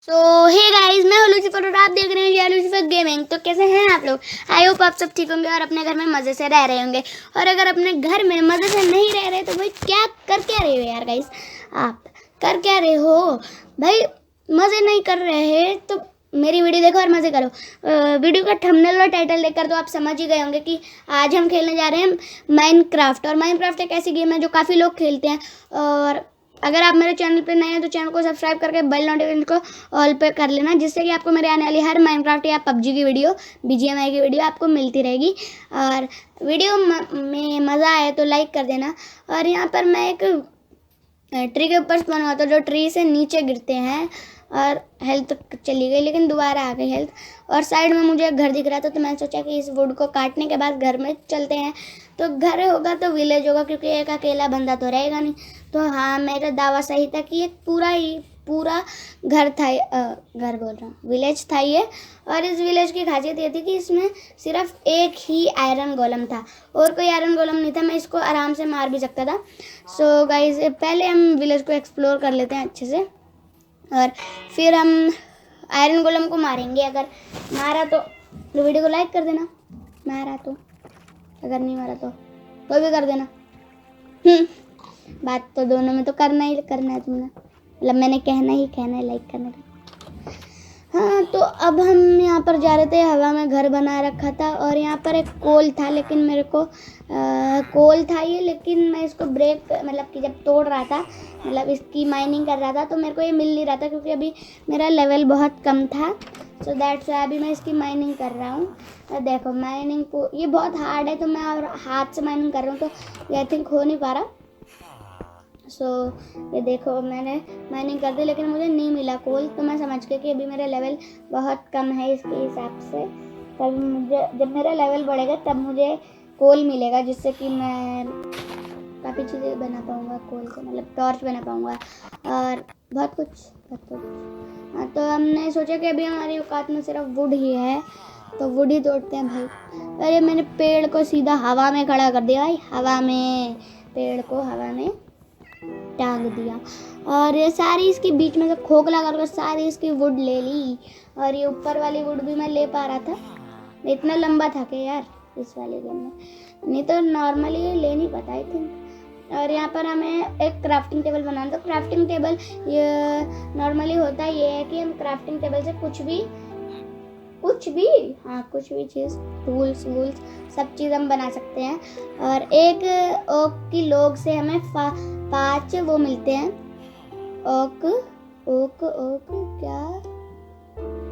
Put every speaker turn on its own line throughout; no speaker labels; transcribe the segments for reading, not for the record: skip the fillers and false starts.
तो hey guys, मैं हूँ लूसीफर और आप देख रहे हैं लूसीफर गेमिंग। तो कैसे हैं आप लोग? आई होप आप सब ठीक होंगे और अपने घर में मज़े से रह रहे होंगे। और अगर अपने घर में मज़े से नहीं रह रहे तो भाई क्या रहे हो यार गाइस? आप कर क्या रहे हो भाई? मज़े नहीं कर रहे तो मेरी वीडियो देखो और मज़े करो। वीडियो का थंबनेल और टाइटल देखकर तो आप समझ ही गए होंगे कि आज हम खेलने जा रहे हैं माइनक्राफ्ट। और माइनक्राफ्ट एक ऐसी गेम है जो काफ़ी लोग खेलते हैं। और अगर आप मेरे चैनल पे नए हैं तो चैनल को सब्सक्राइब करके बेल नोटिफिकेशन को ऑल पे कर लेना, जिससे कि आपको मेरे आने वाली हर माइनक्राफ्ट या पबजी की वीडियो, बीजीएमआई की वीडियो आपको मिलती रहेगी। और वीडियो में मज़ा आए तो लाइक कर देना। और यहाँ पर मैं एक ट्री के ऊपर स्पॉन हुआ था जो ट्री से नीचे गिरते हैं और हेल्थ चली गई, लेकिन दोबारा आ गई हेल्थ। और साइड में मुझे घर दिख रहा था तो मैंने सोचा कि इस वुड को काटने के बाद घर में चलते हैं। तो घर होगा तो विलेज होगा, क्योंकि एक अकेला बंदा तो रहेगा नहीं। तो हाँ, मेरा दावा सही था कि एक पूरा घर था, घर बोल रहा हूँ, विलेज था ये। और इस विलेज की खासियत ये थी कि इसमें सिर्फ एक ही आयरन गोलम था और कोई आयरन गोलम नहीं था। मैं इसको आराम से मार भी सकता था। सो गाइस, पहले हम विलेज को एक्सप्लोर कर लेते हैं अच्छे से और फिर हम आयरन गोलम को मारेंगे। अगर मारा तो वीडियो को लाइक कर देना, मारा तो, अगर नहीं मारा तो भी कर देना। बात तो दोनों में तो करना है तुमने, मतलब मैंने कहना है लाइक करने का। हाँ, तो अब हम यहाँ पर जा रहे थे, हवा में घर बना रखा था और यहाँ पर एक कोल था, लेकिन मेरे को कोल था ये, लेकिन मैं इसको ब्रेक मतलब कि जब तोड़ रहा था, मतलब इसकी माइनिंग कर रहा था, तो मेरे को ये मिल नहीं रहा था क्योंकि अभी मेरा लेवल बहुत कम था। सो दैट्स वाई अभी मैं इसकी माइनिंग कर रहा हूँ। और देखो माइनिंग को, ये बहुत हार्ड है तो मैं और हाथ से माइनिंग कर रहा हूँ, तो आई थिंक हो नहीं पा रहा। सो ये देखो मैंने माइनिंग कर दी, लेकिन मुझे नहीं मिला कोल। तो मैं समझ गई कि अभी मेरा लेवल बहुत कम है इसके हिसाब से। तब मुझे, जब मेरा लेवल बढ़ेगा तब मुझे कोल मिलेगा, जिससे कि मैं काफ़ी चीज़ें बना पाऊँगा कोल से, मतलब टॉर्च बना पाऊँगा और बहुत कुछ। हाँ, तो हमने सोचा कि अभी हमारी औकात में सिर्फ वुड ही है तो वुड ही तोड़ते हैं भाई। अरे मैंने पेड़ को सीधा हवा में खड़ा कर दिया भाई, पेड़ को हवा में टांग दिया। और ये सारी इसके बीच में से खोखला करके सारी इसकी वुड ले ली। और ये ऊपर वाली वुड भी मैं ले पा रहा था, इतना लंबा था कि यार इस वाले गेम में, नहीं तो नॉर्मली ये ले नहीं पाता आई थिंक। और यहाँ पर हमें एक क्राफ्टिंग टेबल बनाना। तो क्राफ्टिंग टेबल ये नॉर्मली होता ये है कि हम क्राफ्टिंग टेबल से कुछ भी चीज़, टूल्स वूल्स सब चीज़ हम बना सकते हैं। और एक ओक की लॉग से हमें 5 वो मिलते हैं, ओक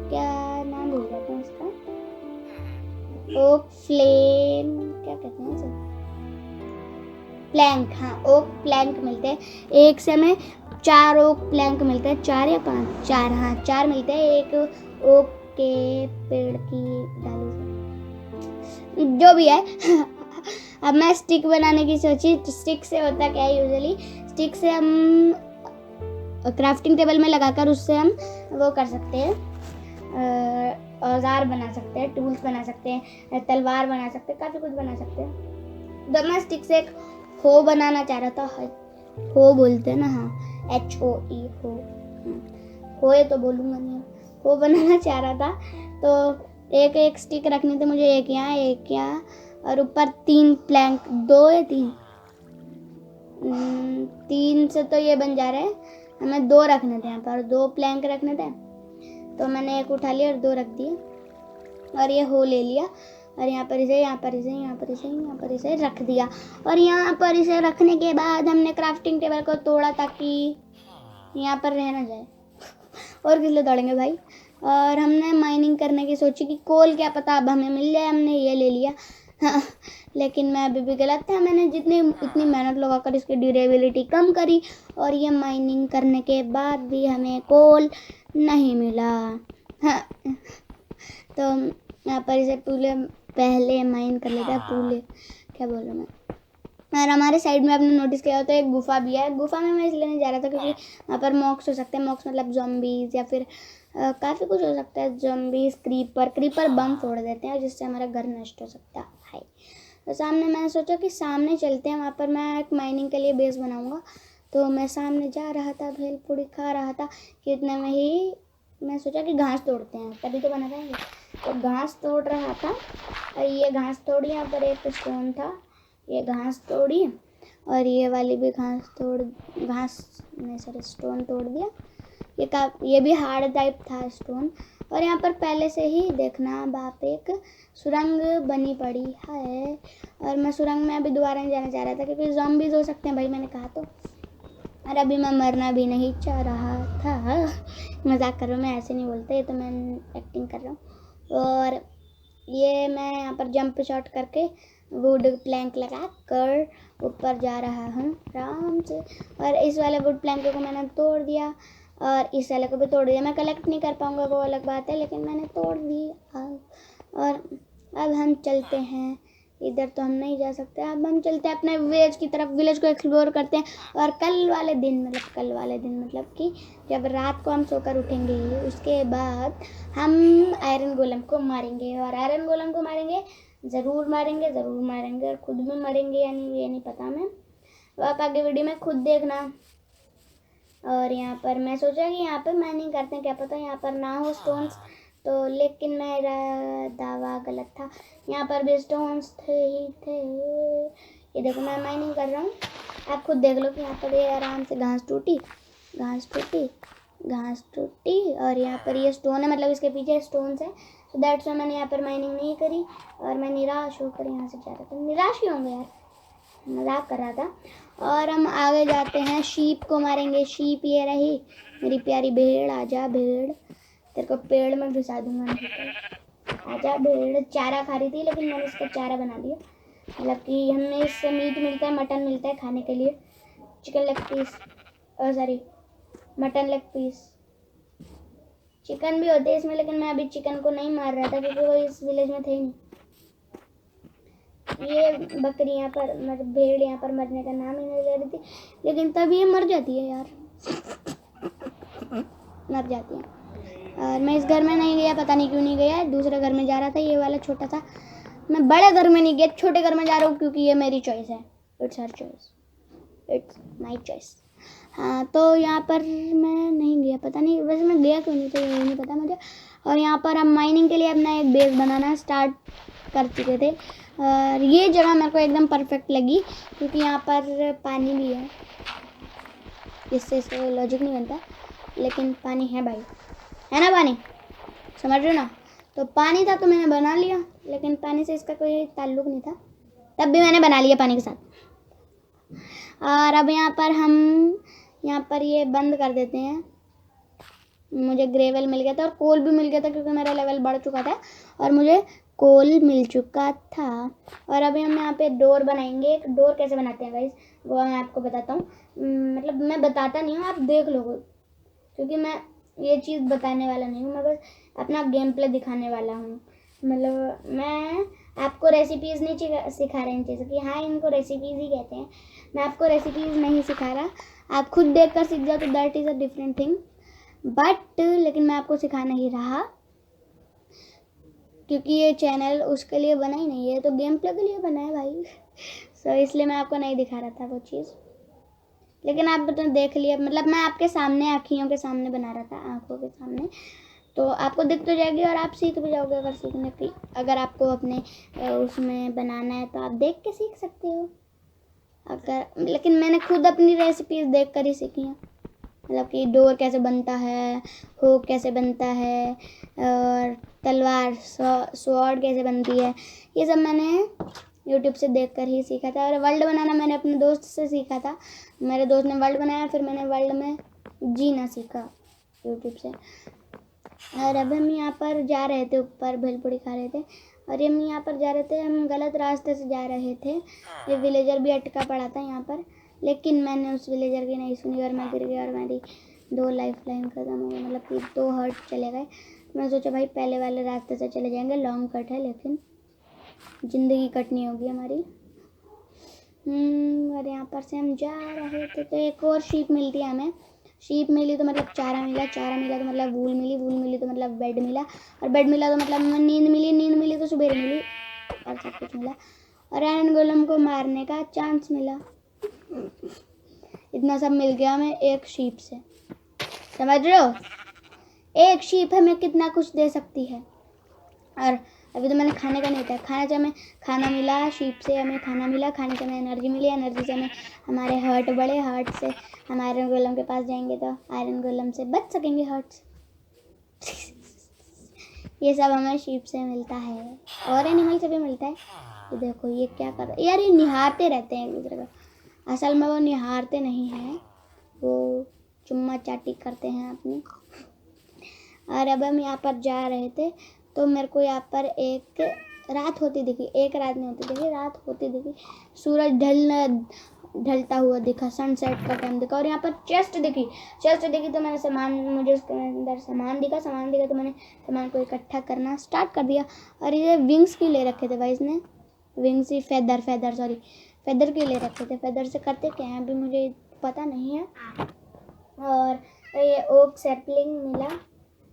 क्या नाम भूल जाता हूँ इसका, ओक फ्लेम क्या कहते हैं इसे, प्लैंक। हाँ, ओक प्लैंक मिलते हैं। एक से हमें 4 ओक प्लैंक मिलते हैं, 4 या 5, 4, हाँ 4 मिलते हैं एक ओक के पेड़ की डाली से, जो भी है। अब मैं स्टिक बनाने की सोची। स्टिक से होता क्या है, यूजुअली स्टिक से हम क्राफ्टिंग टेबल में लगाकर उससे हम वो कर सकते हैं, औजार बना सकते हैं, टूल्स बना सकते हैं, तलवार बना सकते हैं, काफ़ी कुछ बना सकते हैं। तो मैं स्टिक से एक हो बनाना चाह रहा था, हो बोलते हैं ना, हाँ HOE हो ये तो बोलूँगा नहीं, वो बनाना चाह रहा था। तो एक स्टिक रखनी थी मुझे, एक यहाँ और ऊपर 3 प्लैंक, 2 या 3 से तो ये बन जा रहे हैं। हमें 2 रखने थे यहाँ पर, 2 प्लैंक रखने थे, तो मैंने एक उठा लिया और 2 रख दिए और ये हो ले लिया। और यहाँ पर इसे रख दिया। और यहाँ पर इसे रखने के बाद हमने क्राफ्टिंग टेबल को तोड़ा ताकि यहाँ पर रह ना जाए। और किस लिए तोड़ेंगे भाई। और हमने माइनिंग करने की सोची कि कोल क्या पता अब हमें मिल जाए, हमने ये ले लिया। हाँ, लेकिन मैं अभी भी गलत था। मैंने इतनी मेहनत लगाकर इसकी ड्यूरेबिलिटी कम करी और ये माइनिंग करने के बाद भी हमें कोल नहीं मिला। हाँ, तो यहाँ पर इसे पहले माइन कर लेते हैं, क्या बोल रहा हूँ मैं। और हमारे साइड में आपने नोटिस किया हो तो एक गुफा भी है। गुफा में मैं इसलिए नहीं जा रहा था क्योंकि वहाँ पर मॉक्स हो सकते हैं, मॉक्स मतलब ज़ॉम्बीज़ या फिर काफ़ी कुछ हो सकता है, ज़ॉम्बीज़, क्रीपर बम फोड़ देते हैं जिससे हमारा घर नष्ट हो सकता है। तो सामने मैंने सोचा कि सामने चलते हैं, वहाँ पर मैं एक माइनिंग के लिए बेस बनाऊँगा। तो मैं सामने जा रहा था, भेलपूरी खा रहा था कि इतने में ही मैं सोचा कि घास तोड़ते हैं तभी तो बना पाएंगे। तो घास तोड़ रहा था और ये घास तोड़ी, यहाँ पर एक स्टोन था, ये घास तोड़ी और ये वाली भी स्टोन तोड़ दिया। ये भी हार्ड टाइप था स्टोन। और यहाँ पर पहले से ही देखना बाप एक सुरंग बनी पड़ी है और मैं सुरंग में अभी दोबारा नहीं जाना चाह रहा था क्योंकि ज़ॉम्बीज़ हो सकते हैं भाई, मैंने कहा तो। और अभी मैं मरना भी नहीं चाह रहा था। मजाक कर रहा हूँ, मैं ऐसे नहीं बोलते, ये तो मैं एक्टिंग कर रहा हूँ। और ये मैं यहाँ पर जंप शॉट करके वुड प्लैंक लगा कर ऊपर जा रहा हूँ आराम से। और इस वाले वुड प्लैंक को मैंने तोड़ दिया और इस वाले को भी तोड़ दिया। मैं कलेक्ट नहीं कर पाऊँगा वो अलग बात है, लेकिन मैंने तोड़ दिया। और अब हम चलते हैं, इधर तो हम नहीं जा सकते। अब हम चलते हैं अपने विलेज की तरफ, विलेज को एक्सप्लोर करते हैं। और कल वाले दिन मतलब कि जब रात को हम सोकर उठेंगे उसके बाद हम आयरन गोलम को मारेंगे। और आयरन गोलम को मारेंगे, ज़रूर मारेंगे और खुद भी मरेंगे या नहीं ये नहीं पता मैं, तो आप आगे वीडियो में खुद देखना। और यहाँ पर मैं सोचा कि यहाँ पर माइनिंग करते हैं, क्या पता यहाँ पर ना हो स्टोन्स, तो लेकिन मेरा दावा गलत था, यहाँ पर भी स्टोन्स थे। ये देखो मैं माइनिंग कर रहा हूँ, आप खुद देख लो कि यहाँ पर ये आराम से घास टूटी और यहाँ पर ये स्टोन है, मतलब इसके पीछे स्टोन्स है। तो दैट्स वाई मैंने यहाँ पर माइनिंग नहीं करी और मैं निराश होकर यहाँ से जा रहा था। निराश ही होंगे यार, मजाक कर रहा था। और हम आगे जाते हैं, शीप को मारेंगे। शीप ये रही मेरी प्यारी भेड़, आजा भेड़, तेरे को पेड़ में घुसा दूंगा। आजा भेड़, चारा खा रही थी लेकिन मैंने इसका चारा बना दिया, मतलब कि हमें इससे मीट मिलता है, मटन मिलता है खाने के लिए, chicken leg piece, sorry mutton leg piece, chicken भी होते हैं इसमें, लेकिन मैं अभी चिकन को नहीं मार रहा था क्योंकि वो इस विलेज में थे ही नहीं। ये बकरी यहाँ पर, मतलब भेड़ यहाँ पर मरने का नाम ही नहीं ले रही थी, लेकिन तब ये मर जाती है यार, मर जाती है। और मैं इस घर में नहीं गया, पता नहीं क्यों नहीं गया, दूसरे घर में जा रहा था, ये वाला छोटा सा। मैं बड़े घर में नहीं गया, छोटे घर में जा रहा हूँ क्योंकि ये मेरी चॉइस है, it's her choice, it's my choice. हाँ तो यहाँ पर मैं नहीं गया, पता नहीं वैसे मैं गया क्यों नहीं, तो ये नहीं पता मुझे। और यहाँ पर हम माइनिंग के लिए अपना एक बेस बनाना स्टार्ट कर चुके थे। और ये जगह मेरे को एकदम परफेक्ट लगी क्योंकि यहाँ पर पानी भी है, इससे इसका लॉजिक नहीं बनता, लेकिन पानी है भाई, है ना, पानी समझ रहे हो ना। तो पानी था तो मैंने बना लिया, लेकिन पानी से इसका कोई ताल्लुक नहीं था, तब भी मैंने बना लिया पानी के साथ। और अब यहाँ पर ये बंद कर देते हैं। मुझे ग्रेवल मिल गया था और कोल भी मिल गया था क्योंकि मेरा लेवल बढ़ चुका था और मुझे कोल मिल चुका था। और अभी हम यहाँ पे डोर बनाएंगे। एक डोर कैसे बनाते हैं गाइस वो मैं आपको बताता हूँ, मतलब मैं बताता नहीं हूँ, आप देख लो, क्योंकि मैं ये चीज़ बताने वाला नहीं हूँ, मैं बस अपना गेम प्ले दिखाने वाला हूँ। मतलब मैं आपको रेसिपीज़ नहीं सिखा रहे इन चीज़ों की, हाँ इनको रेसिपीज़ ही कहते हैं, मैं आपको रेसिपीज़ नहीं सिखा रहा, आप खुद देख कर सीख जाओ तो that is a different thing. But लेकिन मैं आपको सिखा नहीं रहा क्योंकि ये चैनल उसके लिए बना ही नहीं है, तो गेम प्ले के लिए बना है भाई। सो इसलिए मैं आपको नहीं दिखा रहा था वो चीज़, लेकिन आप तो देख लिया, मतलब मैं आपके सामने आँखियों के सामने बना रहा था, आँखों के सामने, तो आपको दिख तो जाएगी और आप सीख भी जाओगे। अगर सीखने की, अगर आपको अपने उसमें बनाना है तो आप देख के सीख सकते हो। अगर लेकिन मैंने खुद अपनी रेसिपीज़ देख कर ही सीखी हैं, मतलब कि डोर कैसे बनता है, हुक कैसे बनता है, और तलवार स्वॉर्ड कैसे बनती है, ये सब मैंने यूट्यूब से देखकर ही सीखा था। और वर्ल्ड बनाना मैंने अपने दोस्त से सीखा था, मेरे दोस्त ने वर्ल्ड बनाया, फिर मैंने वर्ल्ड में जीना सीखा यूट्यूब से। और अब हम यहाँ पर जा रहे थे, ऊपर भेलपुरी खा रहे थे और हम यहाँ पर जा रहे थे, हम गलत रास्ते से जा रहे थे, ये विलेजर भी अटका पड़ा था यहाँ पर, लेकिन मैंने उस विलेजर की नहीं सुनी और मैं गिर गया और मेरी 2 लाइफ लाइन खत्म हो गई, मतलब कि 2 हर्ट चले गए। मैं सोचा भाई पहले वाले रास्ते से चले जाएंगे, लॉन्ग कट है लेकिन ज़िंदगी कट नहीं होगी हमारी। और यहाँ पर से हम जा रहे थे तो एक और शीप मिलती है हमें, शीप मिली तो मतलब चारा मिला, चारा मिला तो मतलब वूल मिली, वूल मिली तो मतलब बेड मिला, और बेड मिला तो मतलब नींद मिली, नींद मिली तो सुबह मिली, और सब कुछ मिला, और आयरन गोलम को मारने का चांस मिला। इतना सब मिल गया हमें एक शीप से, समझ रहे हो, एक शीप हमें कितना कुछ दे सकती है। और अभी तो मैंने खाने का नहीं था, खाना से हमें खाना मिला, शीप से हमें खाना मिला, खाने से हमें एनर्जी मिली, एनर्जी से हमें हमारे हर्ट बढ़े, हर्ट से हम आयरन गोलम के पास जाएंगे तो आयरन गोलम से बच सकेंगे हर्ट से। ये सब हमें शीप से मिलता है और एनिमल से भी मिलता है। तो देखो ये क्या कर रहा है यार, ये निहारते रहते हैं एक दूसरे का। असल में वो निहारते नहीं हैं, वो चुम्मा चाटी करते हैं अपनी। और अब हम यहाँ पर जा रहे थे तो मेरे को यहाँ पर एक रात होती दिखी, एक रात नहीं होती दिखी, रात होती दिखी। सूरज ढलता हुआ दिखा, सनसेट का टाइम दिखा। और यहाँ पर चेस्ट दिखी तो मैंने सामान, मुझे उसके अंदर सामान दिखा तो मैंने सामान को इकट्ठा करना स्टार्ट कर दिया। और ये विंग्स क्यों ले रखे थे भाई इसने, विंग्स ही फेदर क्यों ले रखे थे, फेदर से करते क्या है अभी मुझे पता नहीं है। और ये ओक सैपलिंग मिला,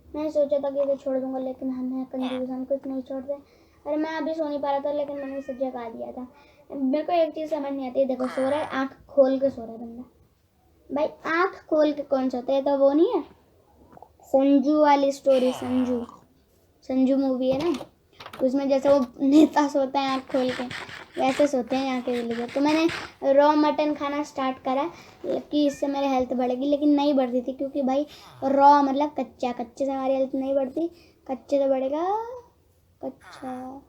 मैंने सोचा था कि इसे छोड़ दूंगा लेकिन हमें कंफ्यूज, हम कुछ नहीं छोड़ रहे। अरे मैं अभी सो नहीं पा रहा था लेकिन मैंने इसे जगा दिया था। मेरे को एक चीज़ समझ नहीं आती है, देखो सो रहा है, आँख खोल के सो रहा है बंदा। भाई आँख खोल के कौन सोता है, तो वो नहीं है संजू वाली स्टोरी, संजू मूवी है ना, उसमें जैसे वो नेता सोता है आँख खोल के, वैसे सोते हैं यहाँ के विलेजर। तो मैंने रॉ मटन खाना स्टार्ट करा कि इससे मेरी हेल्थ बढ़ेगी, लेकिन नहीं बढ़ती थी क्योंकि भाई रॉ मतलब कच्चे से हमारी हेल्थ नहीं बढ़ती, कच्चे से बढ़ेगा कच्चा।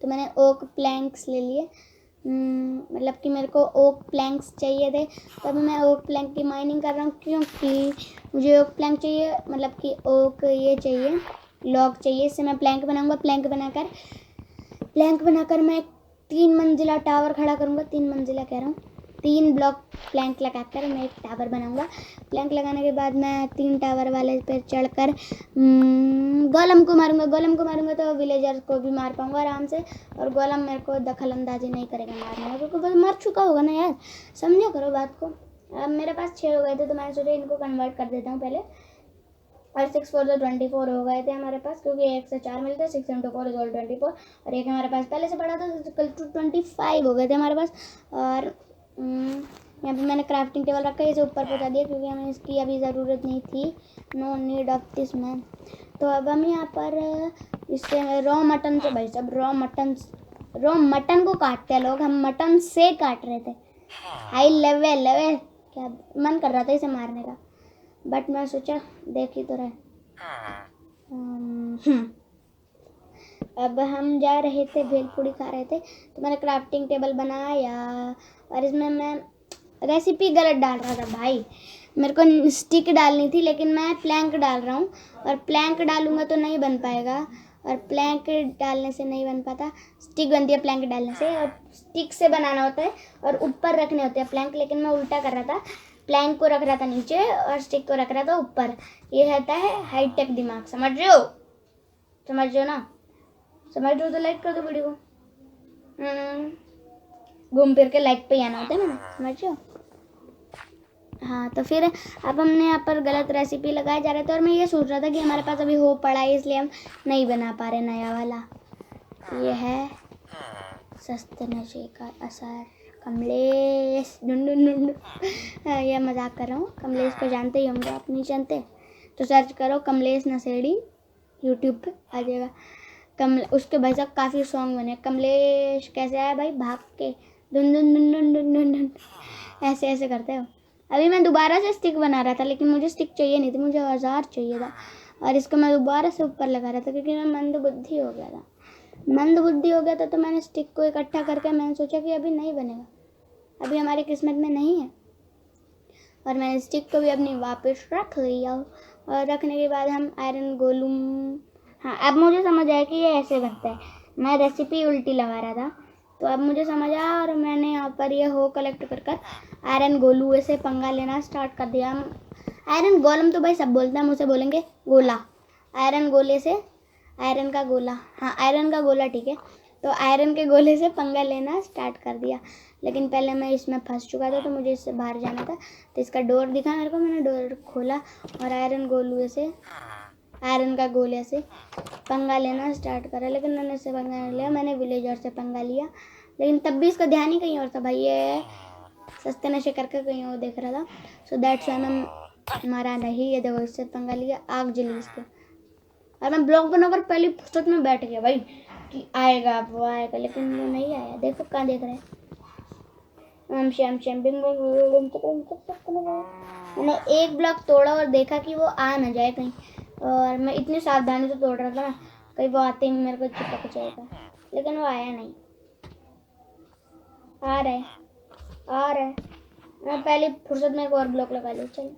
तो मैंने ओक प्लैंक्स ले लिए, मतलब कि मेरे को ओक प्लैंक्स चाहिए थे, तो अभी मैं ओक प्लैंक की माइनिंग कर रहा हूँ क्योंकि मुझे ओक प्लैंक चाहिए, मतलब कि ओक ये चाहिए, लॉग चाहिए, इससे मैं प्लैंक बनाऊंगा। प्लैंक बनाकर मैं 3 मंजिला टावर खड़ा करूँगा, 3 मंजिला कह रहा हूँ, 3 ब्लॉक प्लैंक लगाकर मैं एक टावर बनाऊंगा। प्लैंक लगाने के बाद मैं 3 टावर वाले पे चढ़कर गोलम को मारूंगा तो विलेजर्स को भी मार पाऊंगा आराम से। और गोलम मेरे को दखल अंदाजी नहीं करेगा मारने में, क्योंकि वो मर चुका होगा ना यार, समझा करो बात को। अब मेरे पास 6 हो गए थे तो मैंने सोचा इनको कन्वर्ट कर देता हूँ पहले। और 6 4 तो 24 हो गए थे हमारे पास, क्योंकि 1 से 4 मिलते हैं, 6 into 4 is 24। और एक हमारे पास पहले से पड़ा था तो कल 25 हो गए थे हमारे पास। और यहाँ पे मैंने क्राफ्टिंग टेबल रखा है, इसे ऊपर पहुँचा दिया क्योंकि हमें इसकी अभी ज़रूरत नहीं थी, no need of this man. तो अब हम यहाँ पर इससे रॉ मटन से, भाई सब रॉ मटन को काटते हैं लोग, हम मटन से काट रहे थे। हाई लेवल क्या मन कर रहा था इसे मारने का, बट मैं सोचा देख ही तो रहे। अब हम जा रहे थे, भेलपूड़ी खा रहे थे, तो मैंने क्राफ्टिंग टेबल बनाया और इसमें मैं रेसिपी गलत डाल रहा था भाई, मेरे को स्टिक डालनी थी लेकिन मैं प्लैंक डाल रहा हूँ। और प्लैंक डालूंगा तो नहीं बन पाएगा, और प्लैंक डालने से नहीं बन पाता, स्टिक बनती है प्लैंक डालने से, और स्टिक से बनाना होता है और ऊपर रखने होते हैं प्लैंक। लेकिन मैं उल्टा कर रहा था, प्लैंक को रख रहा था नीचे और स्टिक को रख रहा था ऊपर। ये रहता है हाईटेक दिमाग, समझ रहे हो ना, समझ रहे हो तो लाइक कर दो वीडियो को, घूम फिर के लाइक पे आना होता है ना, समझ रहे हो। हाँ तो फिर अब हमने यहाँ पर गलत रेसिपी लगाए जा रहे थे और मैं ये सोच रहा था कि हमारे पास अभी हो पड़ा है इसलिए हम नहीं बना पा रहे नया वाला। ये है सस्ते नशे का असर, कमलेश ढूंढ ये मजाक कर रहा हूँ, कमलेश को जानते ही होंगे, आप नहीं जानते तो सर्च करो कमलेश नशेड़ी, यूट्यूब पे आ जाएगा। उसके भाई साहब काफ़ी सॉन्ग बने, कमलेश कैसे आया भाई भाग के ढूंढ ऐसे ऐसे करते हो। अभी मैं दोबारा से स्टिक बना रहा था लेकिन मुझे स्टिक चाहिए नहीं थी, मुझे औजार चाहिए था, और इसको मैं दोबारा से ऊपर लगा रहा था क्योंकि मैं मंद बुद्धि हो गया था। तो मैंने स्टिक को इकट्ठा करके मैंने सोचा कि अभी नहीं बनेगा, अभी हमारी किस्मत में नहीं है, और मैंने स्टिक को भी अपनी वापस रख लिया। और रखने के बाद हम आयरन गोलूम, हाँ अब मुझे समझ आया कि ये ऐसे बनता है, मैं रेसिपी उल्टी लगा रहा था तो अब मुझे समझ आया। और मैंने यहाँ पर ये हो कलेक्ट कर आयरन गोलू से पंगा लेना स्टार्ट कर दिया। हम आयरन गोलम तो भाई सब बोलते हैं, हम उसे बोलेंगे गोला, आयरन गोले से आयरन का गोला, हाँ आयरन का गोला ठीक है। तो आयरन के गोले से पंगा लेना स्टार्ट कर दिया, लेकिन पहले मैं इसमें फंस चुका था तो मुझे इससे बाहर जाना था। तो इसका डोर दिखा मेरे को, मैंने डोर खोला और आयरन का गोले से पंगा लेना स्टार्ट करा, लेकिन मैंने इससे पंगा नहीं लिया, मैंने विलेजर से पंगा लिया। लेकिन तब भी इसका ध्यान ही कहीं और था भाई, ये सस्ते नशे करके कहीं और देख रहा था। सो दैट्स व्हाई मैं मारा नहीं, ये देखो इससे पंगा लिया, आग जली इसके। और मैं ब्लॉग बनाकर पहले फुर्सत में बैठ गया भाई कि आएगा वो आएगा, लेकिन वो नहीं आया। देखो कहाँ देख रहे हैं हम शैम शैम मैंने एक ब्लॉक तोड़ा और देखा कि वो आ ना जाए कहीं, और मैं इतनी सावधानी से तोड़ रहा था ना, कहीं वो आते ही मेरे को चिपक जाएगा, लेकिन वो आया नहीं। आ रहे मैं पहले फुर्सत में एक और ब्लॉक लगा लूँ चल,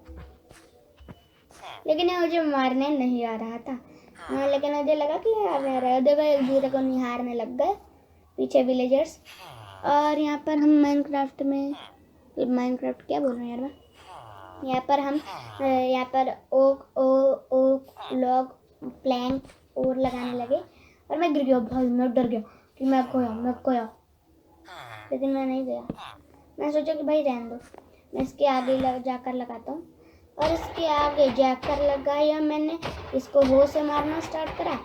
लेकिन ये मुझे मारने नहीं आ रहा था। हाँ, लेकिन मुझे लगा कि हारने रहा है। देखो एक दूसरे को निहारने लग गए पीछे विलेजर्स। और यहाँ पर हम माइनक्राफ्ट क्या बोल रहे हैं यार मैं, यहाँ पर ओक लॉग प्लैंक और लगाने लगे, और मैं गिर गया भाई, मैं डर गया कि मैं खोया, लेकिन मैं नहीं गया। मैं सोचा कि भाई रहने दो, मैं इसके आगे जाकर लगाता हूँ, और इसके आगे जाकर लगाया मैंने, इसको हो से मारना स्टार्ट करा,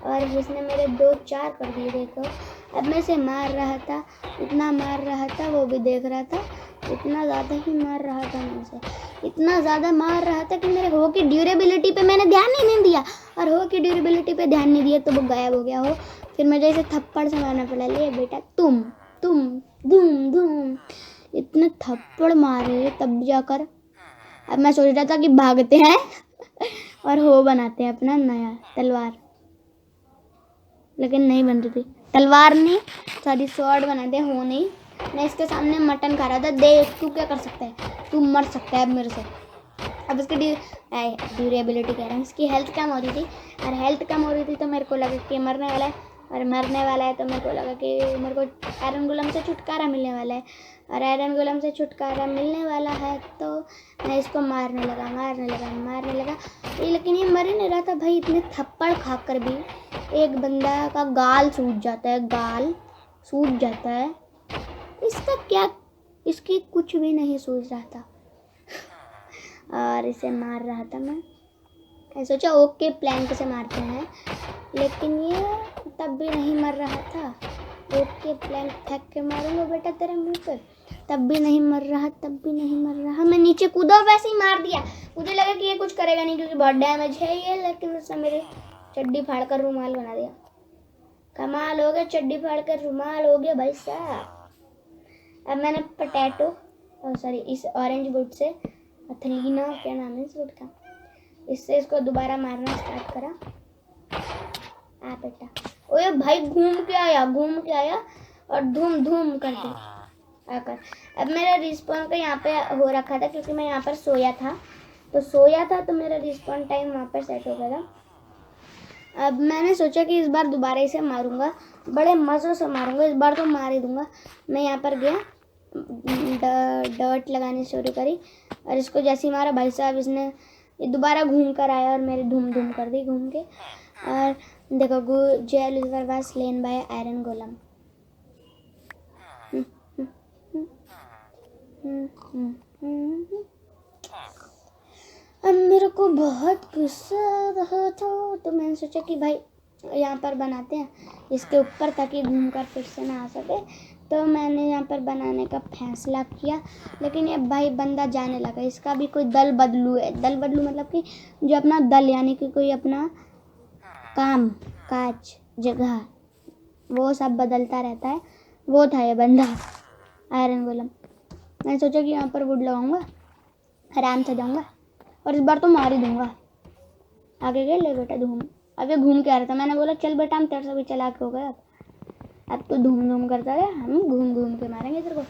और इसने मेरे 2-4 कर दिए। देखो अब मैं इसे मार रहा था, इतना मार रहा था, वो भी देख रहा था, इतना ज़्यादा ही मार रहा था मैं इसे, इतना ज़्यादा मार रहा था कि मेरे हो की ड्यूरेबिलिटी पे मैंने ध्यान ही नहीं दिया, और हो की ड्यूरेबिलिटी पे ध्यान नहीं दिया तो वो गायब हो गया हो। फिर मुझे इसे थप्पड़ से मारना पड़ा, ले बेटा तुम धूम इतने थप्पड़ मारे तब जाकर। अब मैं सोच रहा था कि भागते हैं और हो बनाते हैं अपना नया तलवार, लेकिन नहीं बन रही थी तलवार, नहीं सॉरी स्वॉर्ड बनाते हो नहीं। मैं इसके सामने मटन खा रहा था, देख तू क्या कर सकता है, तू मर सकता है अब मेरे से। अब इसकी ड्यूरेबिलिटी कह रहा हूँ, इसकी हेल्थ कम हो रही थी, और हेल्थ कम हो रही थी तो मेरे को लगा कि मरने वाला है, और मरने वाला है तो मेरे को लगा कि मेरे को आयरन गोलम से छुटकारा मिलने वाला है, और आयरन गोलम से छुटकारा मिलने वाला है तो मैं इसको मारने लगा। लेकिन ये मर ही नहीं रहा था भाई, इतने थप्पड़ खाकर भी एक बंदा का गाल सूज जाता है, इसका क्या, इसकी कुछ भी नहीं सूझ रहा था। और इसे मार रहा था मैं सोचा ओके प्लैंक से मारते हैं, लेकिन ये तब भी नहीं मर रहा था। ओके प्लैंक फेंक के मारूंगा बेटा तेरे मुंह पे, तब भी नहीं मर रहा। मैं नीचे कूदा और वैसे ही मार दिया, मुझे लगा कि ये कुछ करेगा नहीं क्योंकि बहुत डैमेज है ये, लेकिन उसने मेरे चड्डी फाड़ कर रुमाल बना दिया। कमाल हो गया, चड्डी फाड़ कर रुमाल हो गया भाई साहब। अब मैंने इस ऑरेंज वुड से अथलीना, क्या नाम है इस वुड का, इससे इसको दोबारा मारना स्टार्ट करा। आ बेटा, ओए भाई घूम के आया और धूम कर दिया आकर। अब मेरा रिस्पॉन का यहाँ पे हो रखा था क्योंकि मैं यहाँ पर सोया था तो मेरा रिस्पॉन टाइम वहाँ पर सेट हो गया था। अब मैंने सोचा कि इस बार दोबारा इसे मारूंगा, बड़े मज़ों से मारूंगा, इस बार तो मार ही दूंगा। मैं यहाँ पर गया, डर्ट लगानी शुरू करी, और इसको जैसे ही मारा भाई साहब इसने दोबारा घूम कर आया और मेरी धूम कर दी घूम के। और देखो Lucifer was slain by Iron Golem. अब मेरे को बहुत गुस्सा आ रहा था तो मैंने सोचा कि भाई यहाँ पर बनाते हैं इसके ऊपर ताकि घूम कर फिर से ना आ सके। तो मैंने यहाँ पर बनाने का फैसला किया, लेकिन ये भाई बंदा जाने लगा, इसका भी कोई दल बदलू है। दल बदलू मतलब कि जो अपना दल यानी कि कोई अपना काम काज जगह वो सब बदलता रहता है, वो था ये बंदा आयरन गोलम। मैंने सोचा कि यहाँ पर वुड लगाऊंगा, आराम से जाऊँगा और इस बार तो मार ही दूंगा। आगे गए, ले बेटा धूम। अब ये घूम के आ रहा था, मैंने बोला चल बेटा हम तेरे से भी चलाक हो गए, अब तो धूम करता रहे, हम घूम के मारेंगे तेरे को।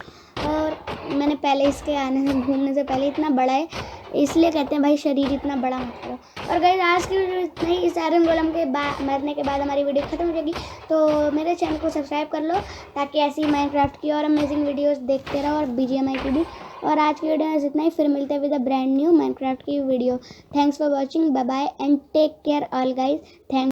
और मैंने पहले इसके आने से घूमने से पहले इतना बड़ा है, इसलिए कहते हैं भाई शरीर इतना बड़ा मत करो। और गाइस आज की वीडियो इतना ही। इस आयरन गोलम के मरने के बाद हमारी वीडियो खत्म हो जाएगी, तो मेरे चैनल को सब्सक्राइब कर लो ताकि ऐसी माइनक्राफ्ट की और अमेजिंग वीडियोस देखते रहो, और BGMI की भी। और आज की वीडियो में इतना ही, फिर मिलते हैं with a brand new Minecraft की video. Thanks for watching, bye bye and take care all guys. Thanks.